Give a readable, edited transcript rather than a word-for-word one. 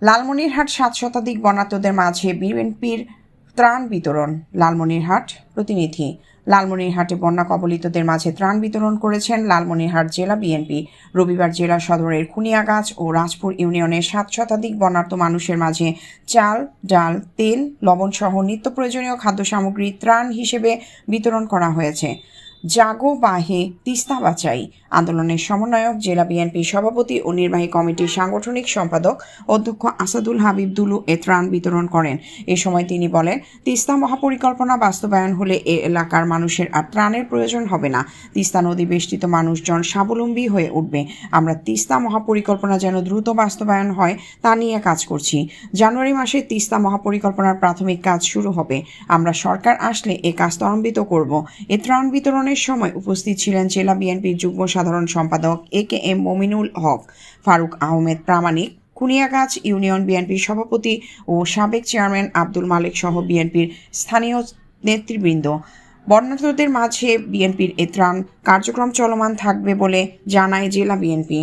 লালমনিরহাট 7 শতাধিক বন্যার্তদের মাঝে বিএনপির ত্রাণ বিতরণ। লালমনিরহাট প্রতিনিধি। লালমনিরহাটে বন্যা কবলিতদের মাঝে ত্রাণ বিতরণ করেছেন লালমনিরহাট জেলা বিএনপি। রবিবার জেলা সদরের খুনিয়াগাছ ও রাজপুর ইউনিয়নের 7 শতাধিক বন্যার্ত মানুষের মাঝে চাল, ডাল, তেল, লবণসহ নিত্য প্রয়োজনীয় খাদ্য সামগ্রী ত্রাণ হিসেবে বিতরণ করা হয়েছে। জাগো বাহে তিস্তা বাঁচাই আন্দোলনের সমন্বয়ক জেলা বিএনপি সভাপতি ও নির্বাহী কমিটির সাংগঠনিক সম্পাদক অধ্যক্ষ আসাদুল হাবিব দুলু এ ত্রাণ বিতরণ করেন। এ সময় তিনি বলেন, তিস্তা মহাপরিকল্পনা বাস্তবায়ন হলে এ এলাকার মানুষের আর ত্রাণের প্রয়োজন হবে না। তিস্তা নদী বেষ্টিত মানুষজন স্বাবলম্বী হয়ে উঠবে। আমরা তিস্তা মহাপরিকল্পনা যেন দ্রুত বাস্তবায়ন হয় তা নিয়ে কাজ করছি। জানুয়ারি মাসে তিস্তা মহাপরিকল্পনার প্রাথমিক কাজ শুরু হবে। আমরা সরকার আসলে এ কাজ ত্বরান্বিত করব। এ ত্রাণ বিতরণের সময় উপস্থিত ছিলেন জেলা বিএনপির যুগ্ম সাধারণ সম্পাদক এ.কে.এম. মমিনুল হক, ফারুক আহমেদ প্রামাণিক, খুনিয়াগাছ ইউনিয়ন বিএনপির সভাপতি ও সাবেক চেয়ারম্যান আব্দুল মালেক সহ বিএনপির স্থানীয় নেতৃবৃন্দ। বন্যার্তদের মাঝে বিএনপির এ ত্রাণ কার্যক্রম চলমান থাকবে বলে জানায় জেলা বিএনপি।